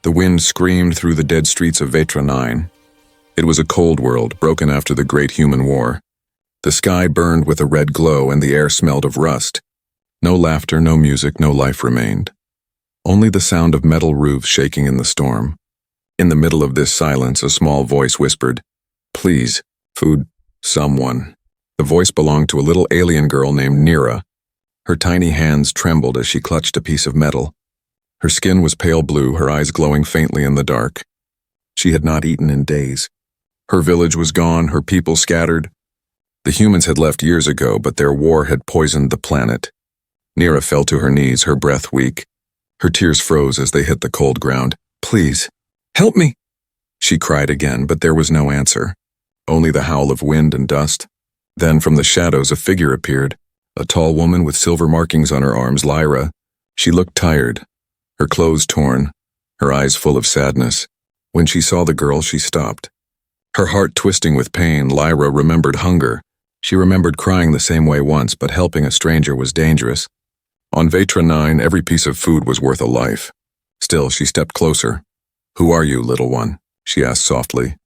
The wind screamed through the dead streets of Vetra 9. It was a cold world, broken after the Great Human War. The sky burned with a red glow and the air smelled of rust. No laughter, no music, no life remained. Only the sound of metal roofs shaking in the storm. In the middle of this silence, a small voice whispered, "Please, food, someone." The voice belonged to a little alien girl named Nira. Her tiny hands trembled as she clutched a piece of metal. Her skin was pale blue, her eyes glowing faintly in the dark. She had not eaten in days. Her village was gone, her people scattered. The humans had left years ago, but their war had poisoned the planet. Nira fell to her knees, her breath weak. Her tears froze as they hit the cold ground. "Please, help me!" She cried again, but there was no answer. Only the howl of wind and dust. Then from the shadows a figure appeared, a tall woman with silver markings on her arms, Lyra. She looked tired, her clothes torn, her eyes full of sadness. When she saw the girl, she stopped. Her heart twisting with pain, Lyra remembered hunger. She remembered crying the same way once, but helping a stranger was dangerous. On Vetra 9, every piece of food was worth a life. Still, she stepped closer. "Who are you, little one?" she asked softly.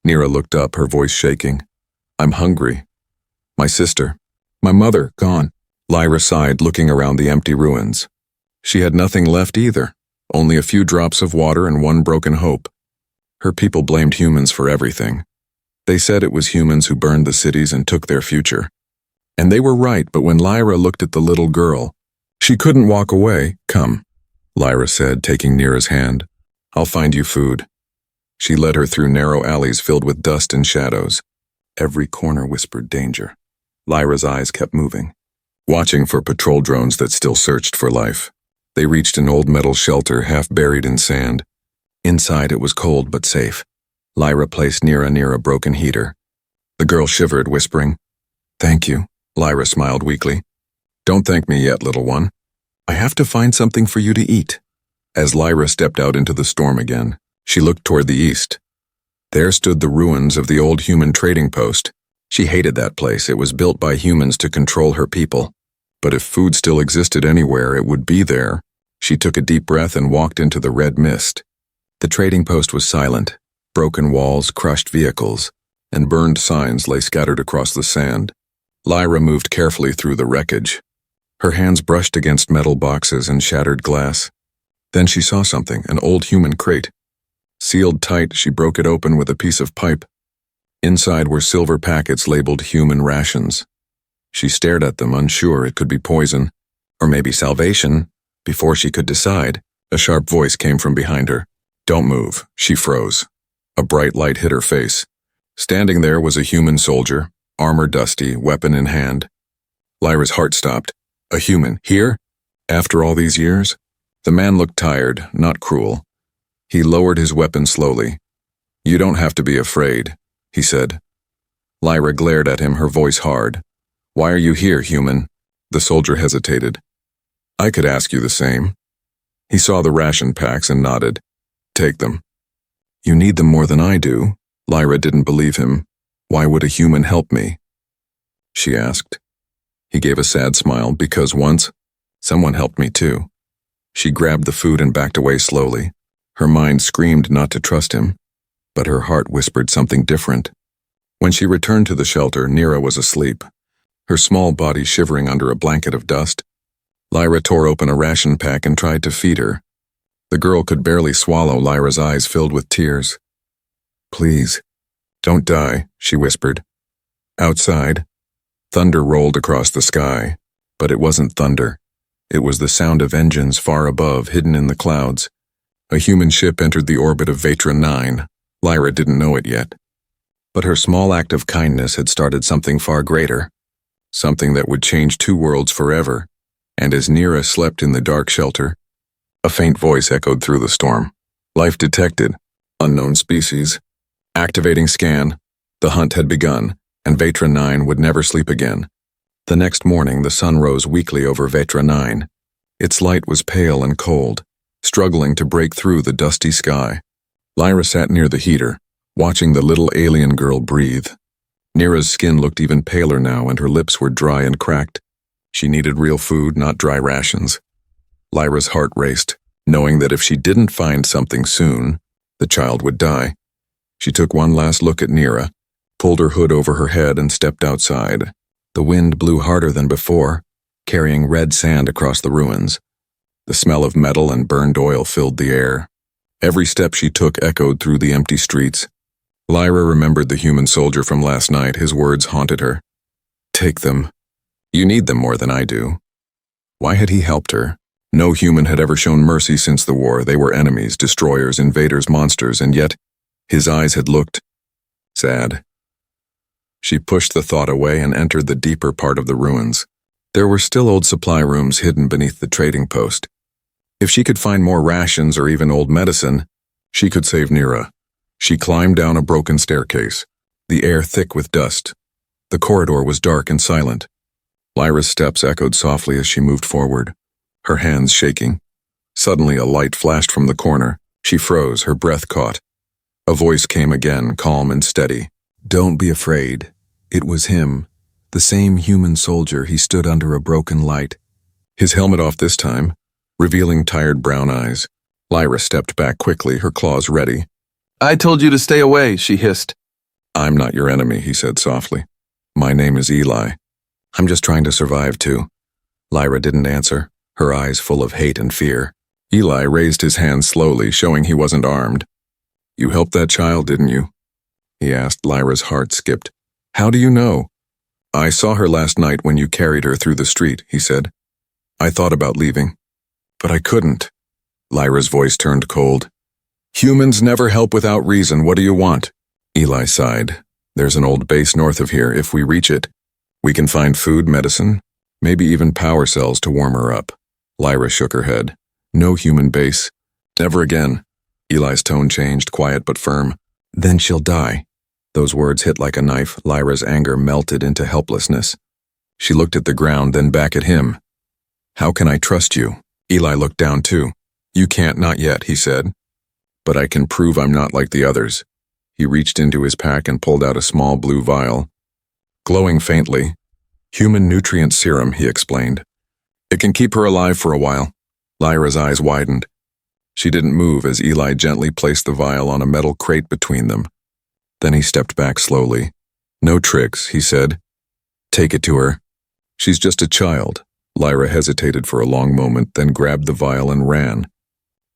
Nira looked up, her voice shaking. "I'm hungry. My sister, my mother, gone." Lyra sighed, looking around the empty ruins. She had nothing left either, only a few drops of water and one broken hope. Her people blamed humans for everything. They said it was humans who burned the cities and took their future. And they were right, but when Lyra looked at the little girl, she couldn't walk away. "Come," Lyra said, taking Nira's hand. "I'll find you food." She led her through narrow alleys filled with dust and shadows. Every corner whispered danger. Lyra's eyes kept moving, watching for patrol drones that still searched for life. They reached an old metal shelter half buried in sand. Inside it was cold but safe. Lyra placed Nira near a broken heater. The girl shivered, whispering, "Thank you." Lyra smiled weakly. "Don't thank me yet, little one. I have to find something for you to eat." As Lyra stepped out into the storm again, she looked toward the east. There stood the ruins of the old human trading post. She hated that place. It was built by humans to control her people. But if food still existed anywhere, it would be there. She took a deep breath and walked into the red mist. The trading post was silent. Broken walls, crushed vehicles, and burned signs lay scattered across the sand. Lyra moved carefully through the wreckage. Her hands brushed against metal boxes and shattered glass. Then she saw something, an old human crate. Sealed tight, she broke it open with a piece of pipe. Inside were silver packets labeled human rations. She stared at them, unsure it could be poison, or maybe salvation. Before she could decide, a sharp voice came from behind her. "Don't move." She froze. A bright light hit her face. Standing there was a human soldier, armor dusty, weapon in hand. Lyra's heart stopped. A human, here? After all these years? The man looked tired, not cruel. He lowered his weapon slowly. "You don't have to be afraid," he said. Lyra glared at him, her voice hard. "Why are you here, human?" The soldier hesitated. "I could ask you the same." He saw the ration packs and nodded. "Take them." "You need them more than I do." Lyra didn't believe him. "Why would a human help me?" she asked. He gave a sad smile. "Because once, someone helped me too." She grabbed the food and backed away slowly. Her mind screamed not to trust him, but her heart whispered something different. When she returned to the shelter, Nira was asleep, her small body shivering under a blanket of dust. Lyra tore open a ration pack and tried to feed her. The girl could barely swallow. Lyra's eyes filled with tears. "Please, don't die," she whispered. Outside, thunder rolled across the sky, but it wasn't thunder. It was the sound of engines far above, hidden in the clouds. A human ship entered the orbit of Vetra 9. Lyra didn't know it yet. But her small act of kindness had started something far greater, something that would change two worlds forever. And as Nira slept in the dark shelter, a faint voice echoed through the storm. "Life detected. Unknown species. Activating scan." The hunt had begun, and Vetra 9 would never sleep again. The next morning, the sun rose weakly over Vetra 9. Its light was pale and cold, struggling to break through the dusty sky. Lyra sat near the heater, watching the little alien girl breathe. Nira's skin looked even paler now, and her lips were dry and cracked. She needed real food, not dry rations. Lyra's heart raced. knowing that if she didn't find something soon, the child would die. She took one last look at Nira, pulled her hood over her head and stepped outside. The wind blew harder than before, carrying red sand across the ruins. The smell of metal and burned oil filled the air. Every step she took echoed through the empty streets. Lyra remembered the human soldier from last night. His words haunted her. Take them. You need them more than I do. Why had he helped her? No human had ever shown mercy since the war. They were enemies, destroyers, invaders, monsters, and yet his eyes had looked sad. She pushed the thought away and entered the deeper part of the ruins. There were still old supply rooms hidden beneath the trading post. If she could find more rations or even old medicine, she could save Nira. She climbed down a broken staircase, the air thick with dust. The corridor was dark and silent. Lyra's steps echoed softly as she moved forward, her hands shaking. Suddenly a light flashed from the corner. She froze, her breath caught. A voice came again, calm and steady. Don't be afraid. It was him, the same human soldier. He stood under a broken light, his helmet off this time, revealing tired brown eyes. Lyra stepped back quickly, her claws ready. I told you to stay away, she hissed. I'm not your enemy, he said softly. My name is Eli. I'm just trying to survive too. Lyra didn't answer, her eyes full of hate and fear. Eli raised his hand slowly, showing he wasn't armed. You helped that child, didn't you? He asked. Lyra's heart skipped. How do you know? I saw her last night when you carried her through the street, he said. I thought about leaving, but I couldn't. Lyra's voice turned cold. Humans never help without reason. What do you want? Eli sighed. There's an old base north of here. If we reach it, we can find food, medicine, maybe even power cells to warm her up. Lyra shook her head. No human base. Never again. Eli's tone changed, quiet but firm. Then she'll die. Those words hit like a knife. Lyra's anger melted into helplessness. She looked at the ground, then back at him. How can I trust you? Eli looked down too. You can't, not yet, he said. But I can prove I'm not like the others. He reached into his pack and pulled out a small blue vial. Glowing faintly. Human nutrient serum, he explained. It can keep her alive for a while. Lyra's eyes widened. She didn't move as Eli gently placed the vial on a metal crate between them. Then he stepped back slowly. No tricks, he said. Take it to her. She's just a child. Lyra hesitated for a long moment, then grabbed the vial and ran.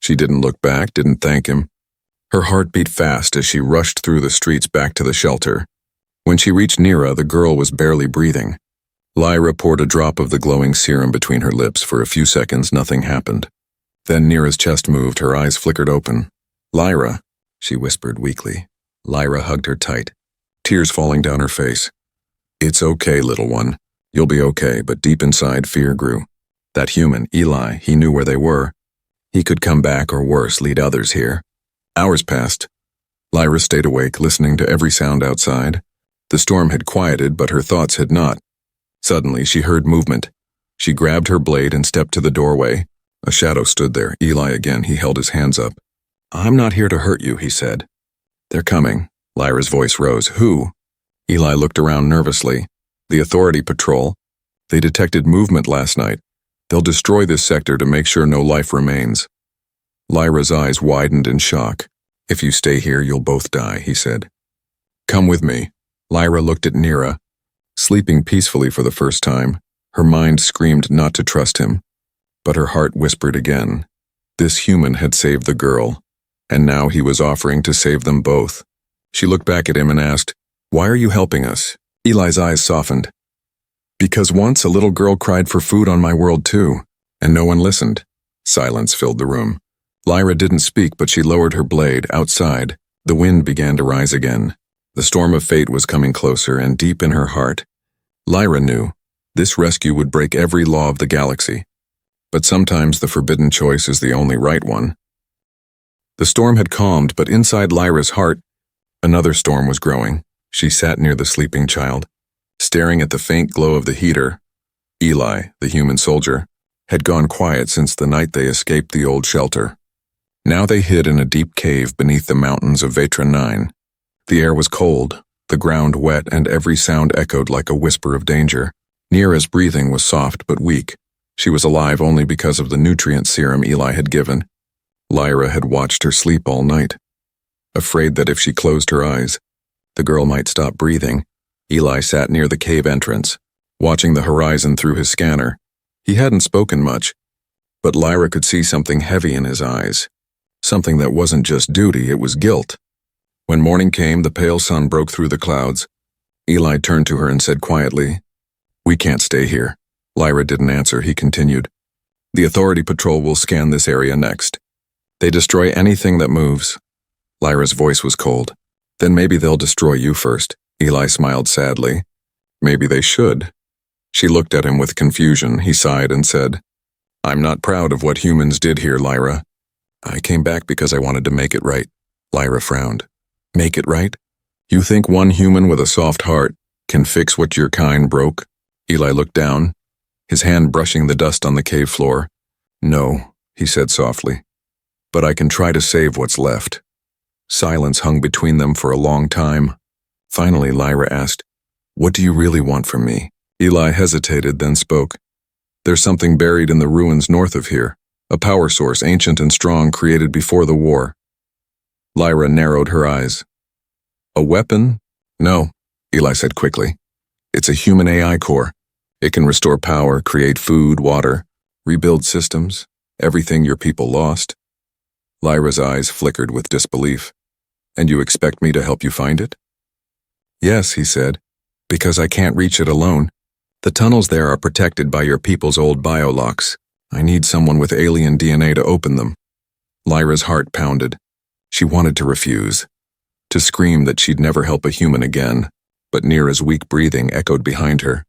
She didn't look back, didn't thank him. Her heart beat fast as she rushed through the streets back to the shelter. When she reached Nira, the girl was barely breathing. Lyra poured a drop of the glowing serum between her lips. For a few seconds, nothing happened. Then Nira's chest moved, her eyes flickered open. Lyra, she whispered weakly. Lyra hugged her tight, tears falling down her face. It's okay, little one. You'll be okay, but deep inside, fear grew. That human, Eli, he knew where they were. He could come back or worse, lead others here. Hours passed. Lyra stayed awake, listening to every sound outside. The storm had quieted, but her thoughts had not. Suddenly, she heard movement. She grabbed her blade and stepped to the doorway. A shadow stood there. Eli again, he held his hands up. I'm not here to hurt you, he said. They're coming. Lyra's voice rose. Who? Eli looked around nervously. The authority patrol. They detected movement last night. They'll destroy this sector to make sure no life remains. Lyra's eyes widened in shock. If you stay here, you'll both die, he said. Come with me. Lyra looked at Nira, sleeping peacefully for the first time. Her mind screamed not to trust him, but her heart whispered again. This human had saved the girl, and now he was offering to save them both. She looked back at him and asked, Why are you helping us? Eli's eyes softened. Because once a little girl cried for food on my world too, and no one listened. Silence filled the room. Lyra didn't speak, but she lowered her blade. Outside, the wind began to rise again. The storm of fate was coming closer, and deep in her heart, Lyra knew this rescue would break every law of the galaxy. But sometimes the forbidden choice is the only right one. The storm had calmed, but inside Lyra's heart, another storm was growing. She sat near the sleeping child, staring at the faint glow of the heater. Eli, the human soldier, had gone quiet since the night they escaped the old shelter. Now they hid in a deep cave beneath the mountains of Vetra 9. The air was cold, the ground wet, and every sound echoed like a whisper of danger. Nira's breathing was soft but weak. She was alive only because of the nutrient serum Eli had given. Lyra had watched her sleep all night. Afraid that if she closed her eyes, the girl might stop breathing, Eli sat near the cave entrance, watching the horizon through his scanner. He hadn't spoken much, but Lyra could see something heavy in his eyes. Something that wasn't just duty, it was guilt. When morning came, the pale sun broke through the clouds. Eli turned to her and said quietly, "We can't stay here." Lyra didn't answer. He continued, "The authority patrol will scan this area next. They destroy anything that moves." Lyra's voice was cold. "Then maybe they'll destroy you first." Eli smiled sadly. "Maybe they should." She looked at him with confusion. He sighed and said, "I'm not proud of what humans did here, Lyra. I came back because I wanted to make it right." Lyra frowned. "Make it right? You think one human with a soft heart can fix what your kind broke?" Eli looked down, his hand brushing the dust on the cave floor. "No," he said softly, "but I can try to save what's left." Silence hung between them for a long time. Finally, Lyra asked, "What do you really want from me?" Eli hesitated, then spoke. "There's something buried in the ruins north of here, a power source ancient and strong created before the war." Lyra narrowed her eyes. "A weapon?" "No," Eli said quickly. "It's a human AI core. It can restore power, create food, water, rebuild systems, everything your people lost." Lyra's eyes flickered with disbelief. "And you expect me to help you find it?" "Yes," he said, "because I can't reach it alone. The tunnels there are protected by your people's old biolocks. I need someone with alien DNA to open them." Lyra's heart pounded. She wanted to refuse, to scream that she'd never help a human again, but Nira's weak breathing echoed behind her.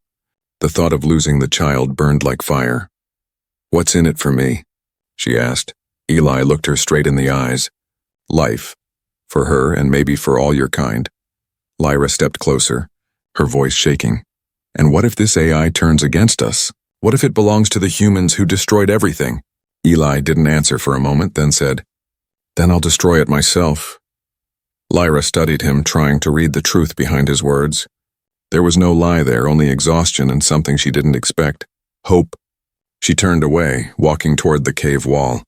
The thought of losing the child burned like fire. "What's in it for me?" she asked. Eli looked her straight in the eyes. "Life. For her and maybe for all your kind." Lyra stepped closer, her voice shaking. "And what if this AI turns against us? What if it belongs to the humans who destroyed everything?" Eli didn't answer for a moment, then said, "Then I'll destroy it myself." Lyra studied him, trying to read the truth behind his words. There was no lie there, only exhaustion and something she didn't expect. Hope. She turned away, walking toward the cave wall.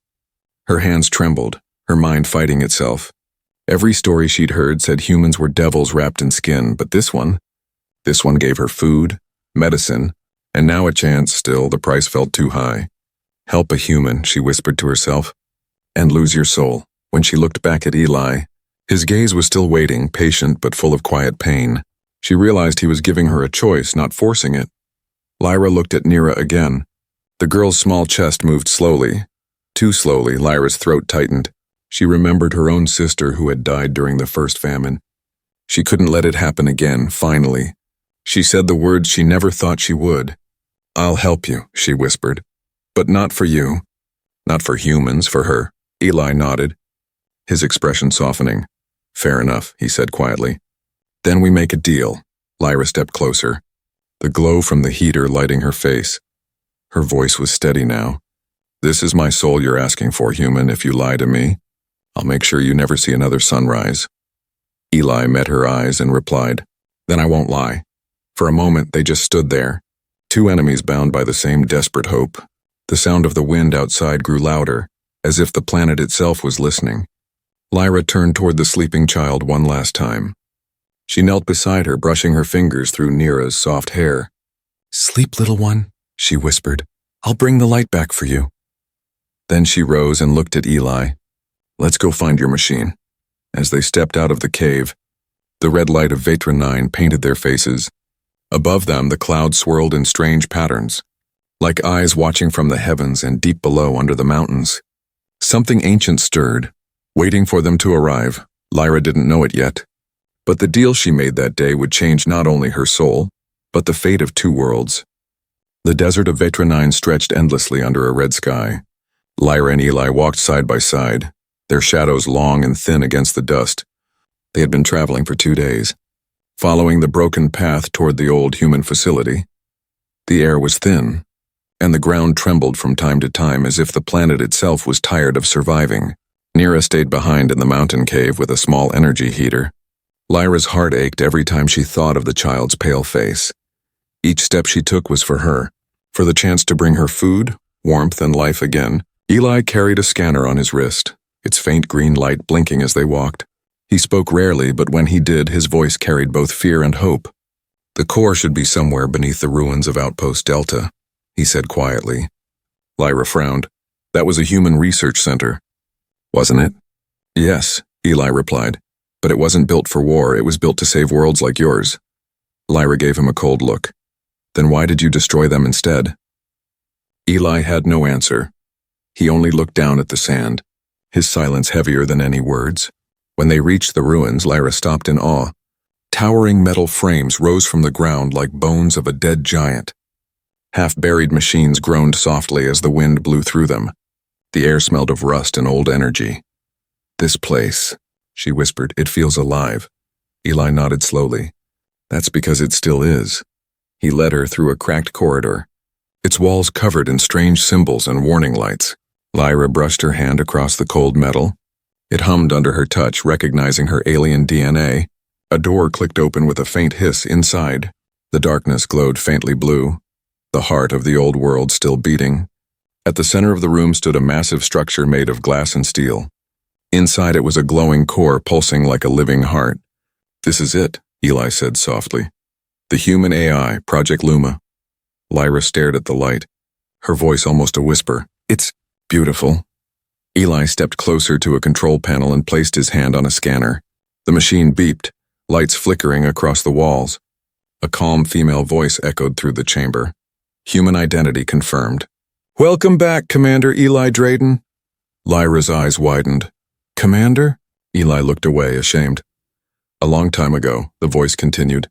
Her hands trembled, her mind fighting itself. Every story she'd heard said humans were devils wrapped in skin, but this one gave her food, medicine, and now a chance. Still, the price felt too high. "Help a human," she whispered to herself, "and lose your soul." When she looked back at Eli, his gaze was still waiting, patient but full of quiet pain. She realized he was giving her a choice, not forcing it. Lyra looked at Nira again. The girl's small chest moved slowly. Too slowly, Lyra's throat tightened. She remembered her own sister who had died during the first famine. She couldn't let it happen again, finally. She said the words she never thought she would. "I'll help you," she whispered. "But not for you. Not for humans, for her." Eli nodded, his expression softening. "Fair enough," he said quietly. "Then we make a deal." Lyra stepped closer, the glow from the heater lighting her face. Her voice was steady now. "This is my soul you're asking for, human. If you lie to me, I'll make sure you never see another sunrise." Eli met her eyes and replied, "Then I won't lie." For a moment, they just stood there, two enemies bound by the same desperate hope. The sound of the wind outside grew louder, as if the planet itself was listening. Lyra turned toward the sleeping child one last time. She knelt beside her, brushing her fingers through Nira's soft hair. "Sleep, little one," she whispered. "I'll bring the light back for you." Then she rose and looked at Eli. "Let's go find your machine." As they stepped out of the cave, the red light of Vetra 9 painted their faces. Above them, the clouds swirled in strange patterns, like eyes watching from the heavens and deep below under the mountains. Something ancient stirred, waiting for them to arrive. Lyra didn't know it yet. But the deal she made that day would change not only her soul, but the fate of two worlds. The desert of Vetra 9 stretched endlessly under a red sky. Lyra and Eli walked side by side, their shadows long and thin against the dust. They had been traveling for 2 days, following the broken path toward the old human facility. The air was thin, and the ground trembled from time to time as if the planet itself was tired of surviving. Nira stayed behind in the mountain cave with a small energy heater. Lyra's heart ached every time she thought of the child's pale face. Each step she took was for her, for the chance to bring her food, warmth, and life again. Eli carried a scanner on his wrist, its faint green light blinking as they walked. He spoke rarely, but when he did, his voice carried both fear and hope. The core should be somewhere beneath the ruins of Outpost Delta, he said quietly. Lyra frowned. That was a human research center. Wasn't it? Yes, Eli replied. But it wasn't built for war, it was built to save worlds like yours. Lyra gave him a cold look. Then why did you destroy them instead? Eli had no answer. He only looked down at the sand, his silence heavier than any words. When they reached the ruins, Lyra stopped in awe. Towering metal frames rose from the ground like bones of a dead giant. Half-buried machines groaned softly as the wind blew through them. The air smelled of rust and old energy. This place, she whispered, it feels alive. Eli nodded slowly. That's because it still is. He led her through a cracked corridor, its walls covered in strange symbols and warning lights. Lyra brushed her hand across the cold metal. It hummed under her touch, recognizing her alien DNA. A door clicked open with a faint hiss inside. The darkness glowed faintly blue, the heart of the old world still beating. At the center of the room stood a massive structure made of glass and steel. Inside it was a glowing core pulsing like a living heart. This is it, Eli said softly. The human AI, Project Luma. Lyra stared at the light, her voice almost a whisper. It's beautiful. Eli stepped closer to a control panel and placed his hand on a scanner. The machine beeped, lights flickering across the walls. A calm female voice echoed through the chamber. Human identity confirmed. Welcome back, Commander Eli Drayden. Lyra's eyes widened. Commander? Eli looked away, ashamed. A long time ago, the voice continued.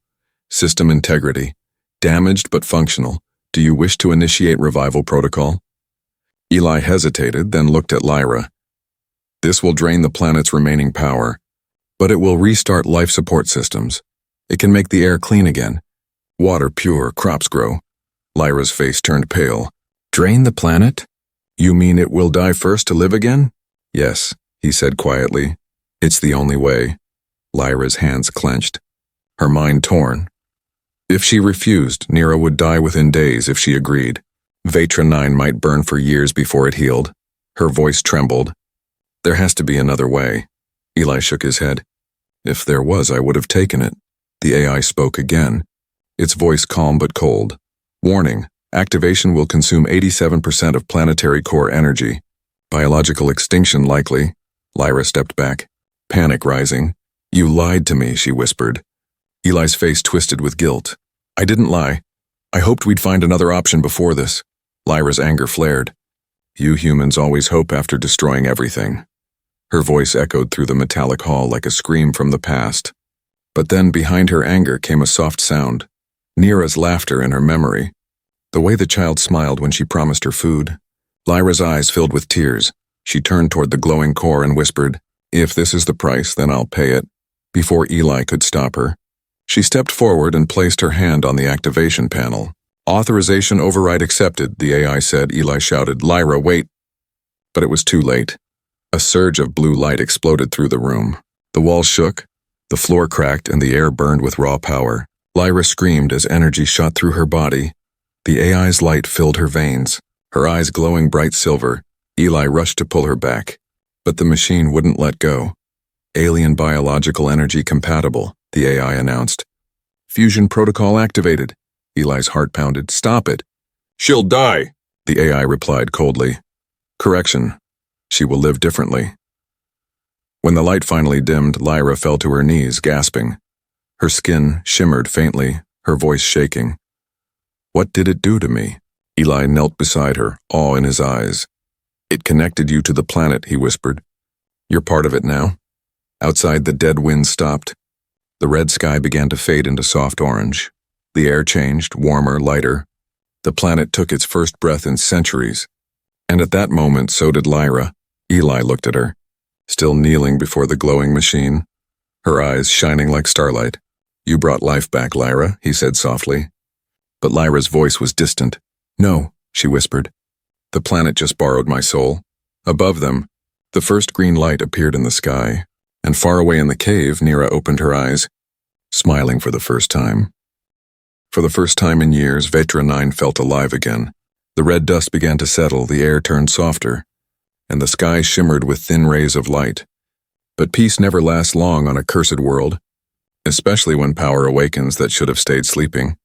System integrity. Damaged but functional. Do you wish to initiate revival protocol? Eli hesitated, then looked at Lyra. This will drain the planet's remaining power, but it will restart life support systems. It can make the air clean again. Water pure, crops grow. Lyra's face turned pale. Drain the planet? You mean it will die first to live again? Yes, he said quietly. It's the only way. Lyra's hands clenched, her mind torn. If she refused, Nira would die within days if she agreed. Vetra 9 might burn for years before it healed. Her voice trembled. There has to be another way. Eli shook his head. If there was, I would have taken it. The AI spoke again, its voice calm but cold. Warning, activation will consume 87% of planetary core energy. Biological extinction likely. Lyra stepped back, panic rising. You lied to me, she whispered. Eli's face twisted with guilt. I didn't lie. I hoped we'd find another option before this. Lyra's anger flared. You humans always hope after destroying everything. Her voice echoed through the metallic hall like a scream from the past. But then behind her anger came a soft sound. Nira's laughter in her memory. The way the child smiled when she promised her food. Lyra's eyes filled with tears. She turned toward the glowing core and whispered, If this is the price, then I'll pay it. Before Eli could stop her, she stepped forward and placed her hand on the activation panel. Authorization override accepted, the AI said. Eli shouted, Lyra, wait. But it was too late. A surge of blue light exploded through the room. The walls shook, the floor cracked, and the air burned with raw power. Lyra screamed as energy shot through her body. The AI's light filled her veins, her eyes glowing bright silver. Eli rushed to pull her back, but the machine wouldn't let go. Alien biological energy compatible, the AI announced. Fusion protocol activated. Eli's heart pounded. Stop it. She'll die, the AI replied coldly. Correction. She will live differently. When the light finally dimmed, Lyra fell to her knees, gasping. Her skin shimmered faintly, her voice shaking. What did it do to me? Eli knelt beside her, awe in his eyes. It connected you to the planet, he whispered. You're part of it now. Outside, the dead wind stopped. The red sky began to fade into soft orange. The air changed, warmer, lighter. The planet took its first breath in centuries. And at that moment, so did Lyra. Eli looked at her, still kneeling before the glowing machine, her eyes shining like starlight. You brought life back, Lyra, he said softly. But Lyra's voice was distant. No, she whispered. The planet just borrowed my soul. Above them, the first green light appeared in the sky, and far away in the cave, Nira opened her eyes, smiling for the first time. For the first time in years, Vetra 9 felt alive again. The red dust began to settle, the air turned softer, and the sky shimmered with thin rays of light. But peace never lasts long on a cursed world, especially when power awakens that should have stayed sleeping.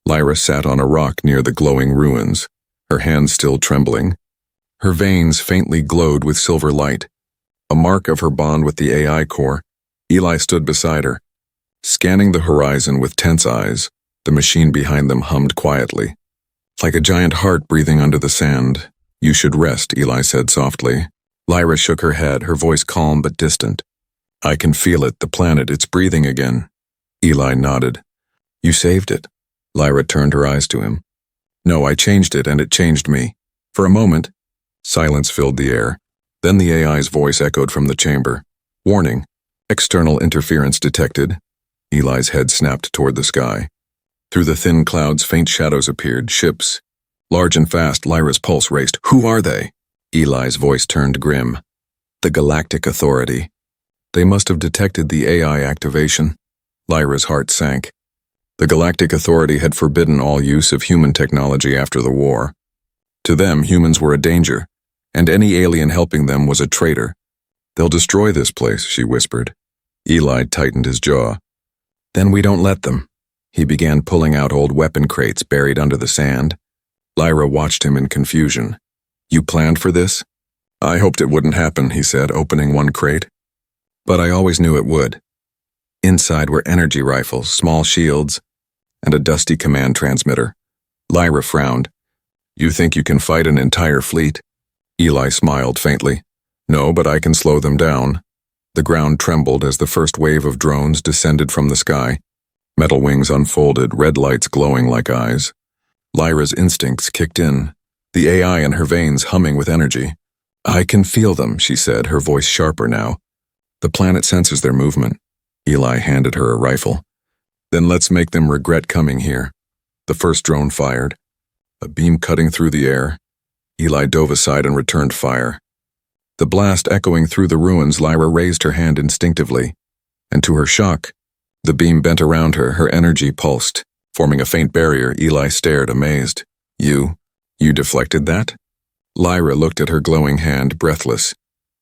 Lyra sat on a rock near the glowing ruins, her hands still trembling. Her veins faintly glowed with silver light, a mark of her bond with the AI core. Eli stood beside her, scanning the horizon with tense eyes. The machine behind them hummed quietly, like a giant heart breathing under the sand. "You should rest," Eli said softly. Lyra shook her head, her voice calm but distant. "I can feel it, the planet, it's breathing again." Eli nodded. "You saved it." Lyra turned her eyes to him. "No, I changed it, and it changed me." For a moment, silence filled the air. Then the AI's voice echoed from the chamber. "Warning, external interference detected." Eli's head snapped toward the sky. Through the thin clouds, faint shadows appeared, ships. Large and fast, Lyra's pulse raced. "Who are they?" Eli's voice turned grim. "The Galactic Authority." They must have detected the AI activation. Lyra's heart sank. The Galactic Authority had forbidden all use of human technology after the war. To them, humans were a danger, and any alien helping them was a traitor. "They'll destroy this place," she whispered. Eli tightened his jaw. "Then we don't let them." He began pulling out old weapon crates buried under the sand. Lyra watched him in confusion. "You planned for this?" "I hoped it wouldn't happen," he said, opening one crate. "But I always knew it would." Inside were energy rifles, small shields, and a dusty command transmitter. Lyra frowned. "You think you can fight an entire fleet?" Eli smiled faintly. "No, but I can slow them down." The ground trembled as the first wave of drones descended from the sky. Metal wings unfolded, red lights glowing like eyes. Lyra's instincts kicked in, the AI in her veins humming with energy. "I can feel them," she said, her voice sharper now. "The planet senses their movement." Eli handed her a rifle. "Then let's make them regret coming here." The first drone fired, a beam cutting through the air. Eli dove aside and returned fire. The blast echoing through the ruins, Lyra raised her hand instinctively, and to her shock, the beam bent around her, her energy pulsed, forming a faint barrier. Eli stared, amazed. You deflected that?" Lyra looked at her glowing hand, breathless.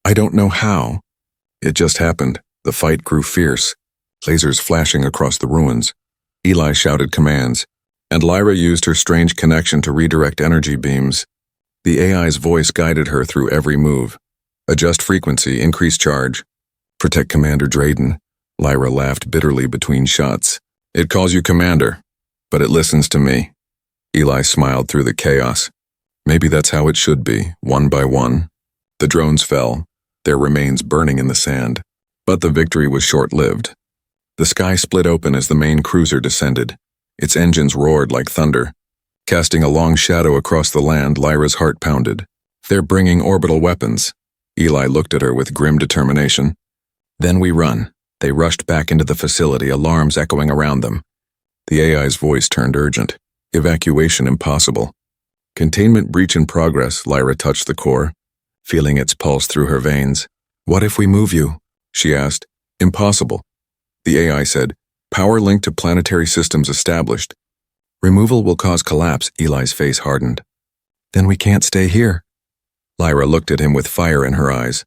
"I don't know how. It just happened." The fight grew fierce, lasers flashing across the ruins. Eli shouted commands, and Lyra used her strange connection to redirect energy beams. The AI's voice guided her through every move. "Adjust frequency, increase charge. Protect Commander Drayden." Lyra laughed bitterly between shots. "It calls you Commander, but it listens to me." Eli smiled through the chaos. "Maybe that's how it should be, one by one." The drones fell, their remains burning in the sand. But the victory was short-lived. The sky split open as the main cruiser descended. Its engines roared like thunder. Casting a long shadow across the land, Lyra's heart pounded. "They're bringing orbital weapons." Eli looked at her with grim determination. "Then we run." They rushed back into the facility, alarms echoing around them. The AI's voice turned urgent. "Evacuation impossible." "Containment breach in progress." Lyra touched the core, feeling its pulse through her veins. "What if we move you?" she asked. "Impossible." The AI said, "Power link to planetary systems established." "Removal will cause collapse." Eli's face hardened. "Then we can't stay here." Lyra looked at him with fire in her eyes.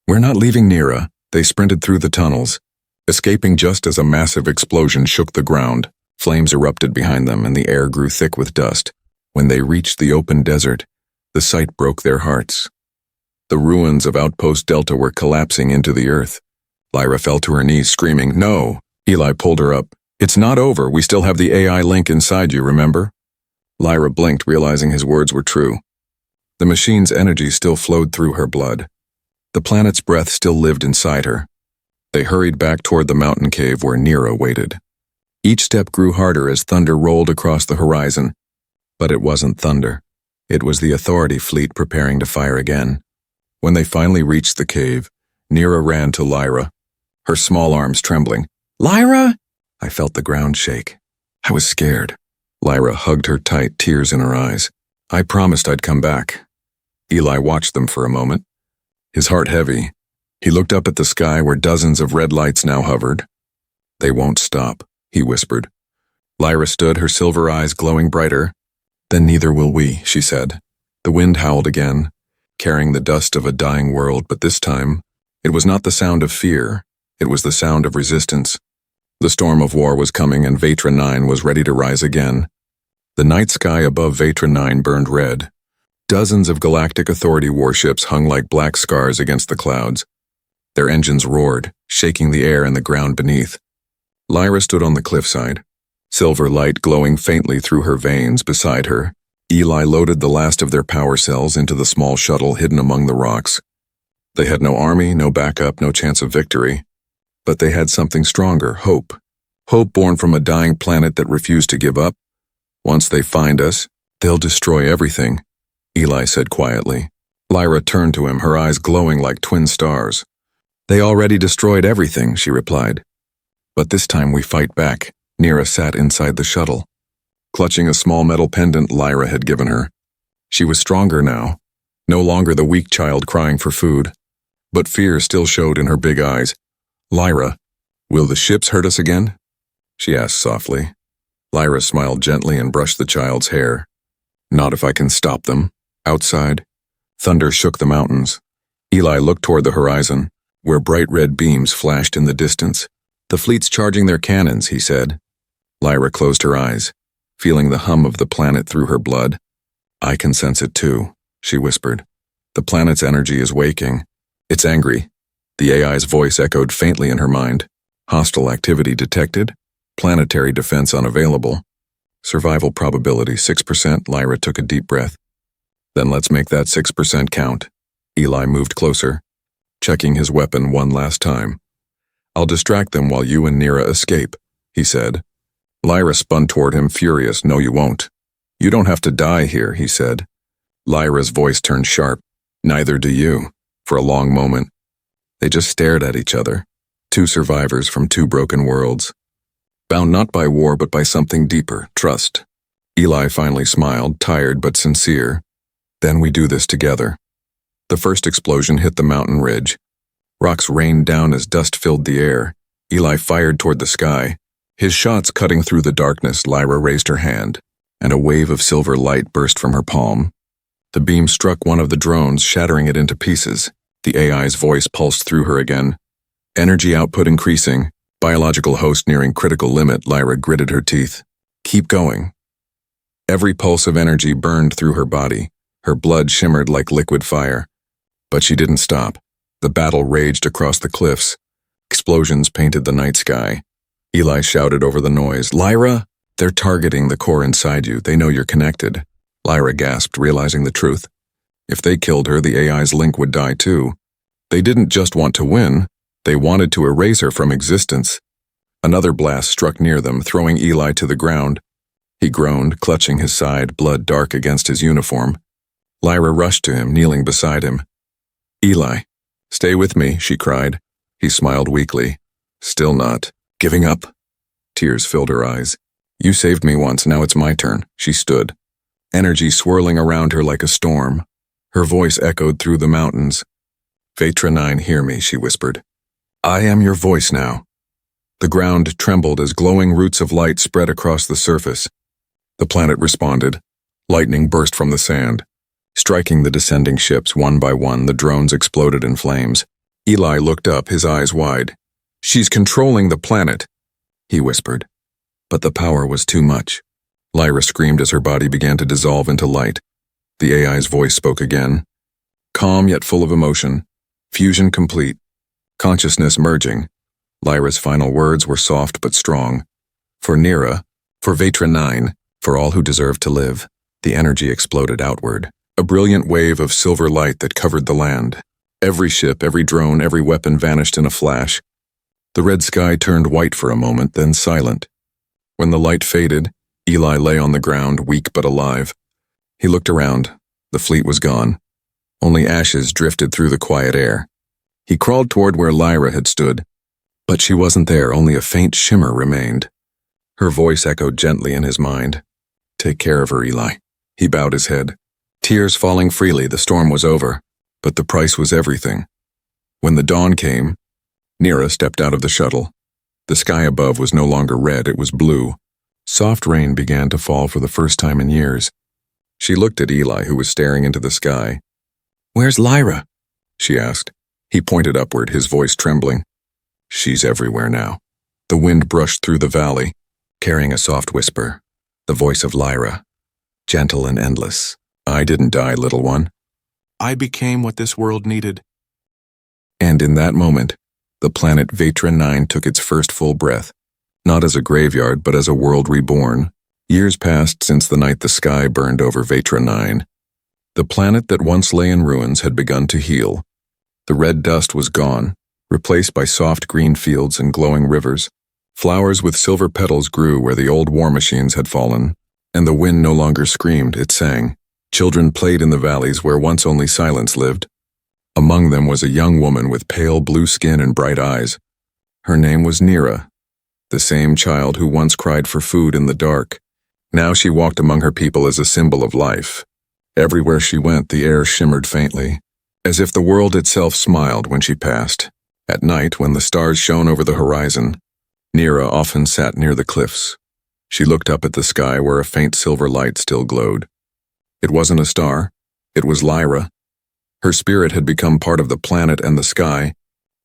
"We're not leaving Nira." They sprinted through the tunnels, escaping just as a massive explosion shook the ground. Flames erupted behind them, and the air grew thick with dust. When they reached the open desert, the sight broke their hearts. The ruins of Outpost Delta were collapsing into the earth. Lyra fell to her knees, screaming, "No!" Eli pulled her up. "It's not over. We still have the AI link inside you, remember?" Lyra blinked, realizing his words were true. The machine's energy still flowed through her blood. The planet's breath still lived inside her. They hurried back toward the mountain cave where Nira waited. Each step grew harder as thunder rolled across the horizon. But it wasn't thunder. It was the Authority fleet preparing to fire again. When they finally reached the cave, Nira ran to Lyra, her small arms trembling. "Lyra!" I felt the ground shake. I was scared. Lyra hugged her tight, tears in her eyes. "I promised I'd come back." Eli watched them for a moment, his heart heavy. He looked up at the sky where dozens of red lights now hovered. "They won't stop," he whispered. Lyra stood, her silver eyes glowing brighter. "Then neither will we," she said. The wind howled again, carrying the dust of a dying world, but this time, it was not the sound of fear, it was the sound of resistance. The storm of war was coming and Vetra 9 was ready to rise again. The night sky above Vetra 9 burned red. Dozens of Galactic Authority warships hung like black scars against the clouds. Their engines roared, shaking the air and the ground beneath. Lyra stood on the cliffside, silver light glowing faintly through her veins beside her. Eli loaded the last of their power cells into the small shuttle hidden among the rocks. They had no army, no backup, no chance of victory. But they had something stronger, hope. Hope born from a dying planet that refused to give up. Once they find us, they'll destroy everything, Eli said quietly. Lyra turned to him, her eyes glowing like twin stars. They already destroyed everything, she replied. But this time we fight back. Nira sat inside the shuttle, clutching a small metal pendant Lyra had given her. She was stronger now, no longer the weak child crying for food. But fear still showed in her big eyes. Lyra, will the ships hurt us again? She asked softly. Lyra smiled gently and brushed the child's hair. Not if I can stop them. Outside, thunder shook the mountains. Eli looked toward the horizon, where bright red beams flashed in the distance. The fleet's charging their cannons, he said. Lyra closed her eyes, feeling the hum of the planet through her blood. I can sense it too, she whispered. The planet's energy is waking. It's angry. The AI's voice echoed faintly in her mind. Hostile activity detected. Planetary defense unavailable. Survival probability 6%. Lyra took a deep breath. Then let's make that 6% count. Eli moved closer, checking his weapon one last time. I'll distract them while you and Nira escape, he said. Lyra spun toward him, furious. No, you won't. You don't have to die here, he said. Lyra's voice turned sharp. Neither do you. For a long moment, they just stared at each other. Two survivors from two broken worlds. Bound not by war but by something deeper, trust. Eli finally smiled, tired but sincere. Then we do this together. The first explosion hit the mountain ridge. Rocks rained down as dust filled the air. Eli fired toward the sky. His shots cutting through the darkness. Lyra raised her hand, and a wave of silver light burst from her palm. The beam struck one of the drones, shattering it into pieces. The AI's voice pulsed through her again. Energy output increasing. Biological host nearing critical limit. Lyra gritted her teeth. Keep going. Every pulse of energy burned through her body. Her blood shimmered like liquid fire. But she didn't stop. The battle raged across the cliffs. Explosions painted the night sky. Eli shouted over the noise, Lyra, they're targeting the core inside you. They know you're connected. Lyra gasped, realizing the truth. If they killed her, the AI's link would die too. They didn't just want to win. They wanted to erase her from existence. Another blast struck near them, throwing Eli to the ground. He groaned, clutching his side, blood dark against his uniform. Lyra rushed to him, kneeling beside him. Eli, stay with me, she cried. He smiled weakly. Still not. Giving up? Tears filled her eyes. You saved me once, now it's my turn. She stood, energy swirling around her like a storm. Her voice echoed through the mountains. Vetra 9, hear me, she whispered. I am your voice now. The ground trembled as glowing roots of light spread across the surface. The planet responded. Lightning burst from the sand. Striking the descending ships one by one, the drones exploded in flames. Eli looked up, his eyes wide. She's controlling the planet, he whispered. But the power was too much. Lyra screamed as her body began to dissolve into light. The AI's voice spoke again. Calm yet full of emotion. Fusion complete. Consciousness merging. Lyra's final words were soft but strong. For Nira, for Vetra 9, for all who deserve to live. The energy exploded outward. A brilliant wave of silver light that covered the land. Every ship, every drone, every weapon vanished in a flash. The red sky turned white for a moment, then silent. When the light faded, Eli lay on the ground, weak but alive. He looked around. The fleet was gone. Only ashes drifted through the quiet air. He crawled toward where Lyra had stood. But she wasn't there, only a faint shimmer remained. Her voice echoed gently in his mind. Take care of her, Eli. He bowed his head. Tears falling freely, the storm was over. But the price was everything. When the dawn came, Nira stepped out of the shuttle. The sky above was no longer red, it was blue. Soft rain began to fall for the first time in years. She looked at Eli, who was staring into the sky. "Where's Lyra?" she asked. He pointed upward, his voice trembling. "She's everywhere now." The wind brushed through the valley, carrying a soft whisper, the voice of Lyra, gentle and endless. "I didn't die, little one. I became what this world needed." And in that moment, the planet Vetra 9 took its first full breath, not as a graveyard but as a world reborn. Years passed since the night the sky burned over Vetra 9. The planet that once lay in ruins had begun to heal. The red dust was gone, replaced by soft green fields and glowing rivers. Flowers with silver petals grew where the old war machines had fallen, and the wind no longer screamed, it sang. Children played in the valleys where once only silence lived. Among them was a young woman with pale blue skin and bright eyes. Her name was Nira, the same child who once cried for food in the dark. Now she walked among her people as a symbol of life. Everywhere she went, the air shimmered faintly, as if the world itself smiled when she passed. At night, when the stars shone over the horizon, Nira often sat near the cliffs. She looked up at the sky where a faint silver light still glowed. It wasn't a star, it was Lyra. Her spirit had become part of the planet and the sky.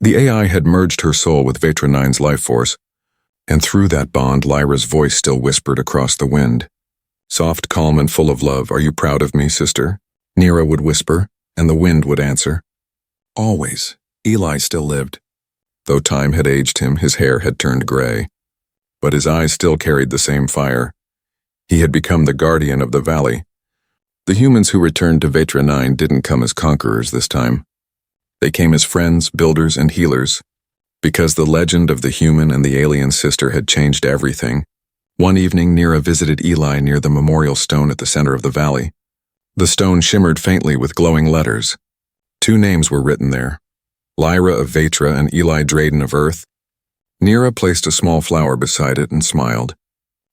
The AI had merged her soul with Vetra 9's life force, and through that bond, Lyra's voice still whispered across the wind. Soft, calm, and full of love. "Are you proud of me, sister?" Nira would whisper, and the wind would answer. Always. Eli still lived. Though time had aged him, his hair had turned gray. But his eyes still carried the same fire. He had become the guardian of the valley. The humans who returned to Vetra 9 didn't come as conquerors this time. They came as friends, builders, and healers. Because the legend of the human and the alien sister had changed everything. One evening, Nira visited Eli near the memorial stone at the center of the valley. The stone shimmered faintly with glowing letters. 2 names were written there, Lyra of Vetra and Eli Drayden of Earth. Nira placed a small flower beside it and smiled.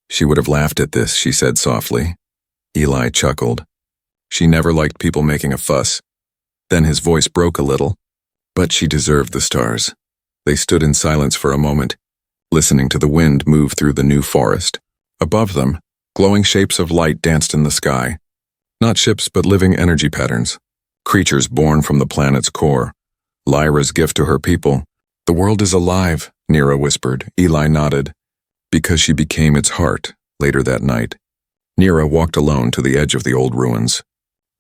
She would have laughed at this, she said softly. Eli chuckled. She never liked people making a fuss. Then his voice broke a little. But she deserved the stars. They stood in silence for a moment, listening to the wind move through the new forest. Above them, glowing shapes of light danced in the sky. Not ships, but living energy patterns. Creatures born from the planet's core. Lyra's gift to her people. "The world is alive," Nira whispered. Eli nodded. Because she became its heart, later that night. Nira walked alone to the edge of the old ruins.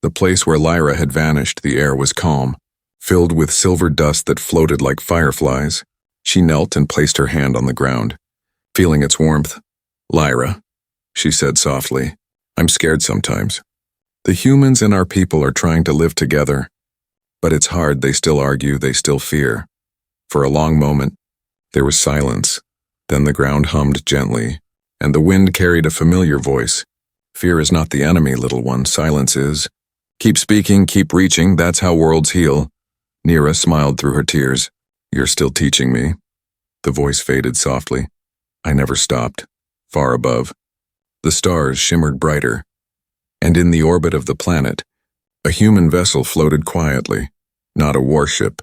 The place where Lyra had vanished, the air was calm, filled with silver dust that floated like fireflies. She knelt and placed her hand on the ground, feeling its warmth. "Lyra," she said softly, "I'm scared sometimes. The humans and our people are trying to live together, but it's hard. They still argue, they still fear." For a long moment, there was silence. Then the ground hummed gently, and the wind carried a familiar voice. "Fear is not the enemy, little one. Silence is. Keep speaking, keep reaching. That's how worlds heal." Nira smiled through her tears. "You're still teaching me." The voice faded softly. I never stopped. Far above, the stars shimmered brighter, and in the orbit of the planet, a human vessel floated quietly. Not a warship,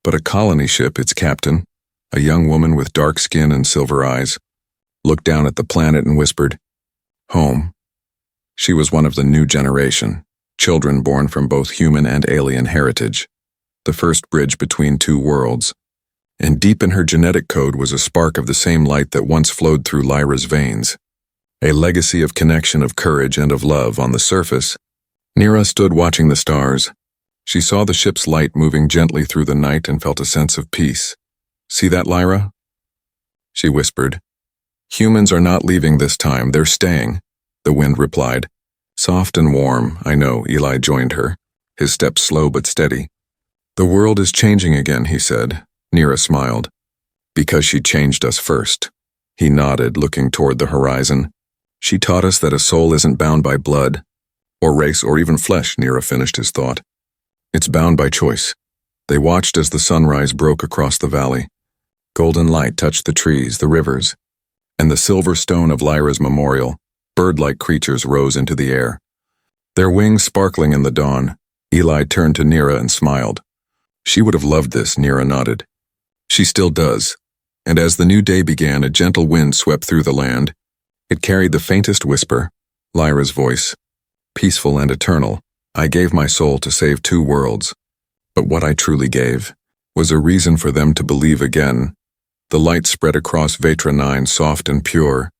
but a colony ship. Its captain, a young woman with dark skin and silver eyes, looked down at the planet and whispered, "Home." She was one of the new generation, children born from both human and alien heritage, the first bridge between 2 worlds. And deep in her genetic code was a spark of the same light that once flowed through Lyra's veins, a legacy of connection, of courage, and of love. On the surface, Nira stood watching the stars. She saw the ship's light moving gently through the night and felt a sense of peace. "See that, Lyra?" she whispered. "Humans are not leaving this time, they're staying," the wind replied. Soft and warm, I know. Eli joined her, his steps slow but steady. "The world is changing again," he said. Nira smiled. "Because she changed us first." He nodded, looking toward the horizon. "She taught us that a soul isn't bound by blood, or race, or even flesh," Nira finished his thought. "It's bound by choice." They watched as the sunrise broke across the valley. Golden light touched the trees, the rivers, and the silver stone of Lyra's memorial. Bird-like creatures rose into the air, their wings sparkling in the dawn. Eli turned to Nira and smiled. "She would have loved this," Nira nodded. "She still does." And as the new day began, a gentle wind swept through the land. It carried the faintest whisper, Lyra's voice, peaceful and eternal. I gave my soul to save 2 worlds, but what I truly gave was a reason for them to believe again. The light spread across Vetra 9, soft and pure,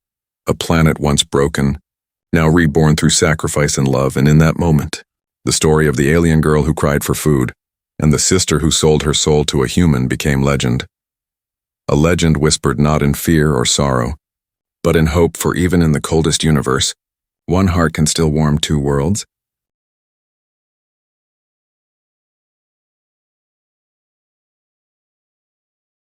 a planet once broken, now reborn through sacrifice and love, and in that moment, the story of the alien girl who cried for food and the sister who sold her soul to a human became legend. A legend whispered not in fear or sorrow, but in hope, for even in the coldest universe, one heart can still warm 2 worlds.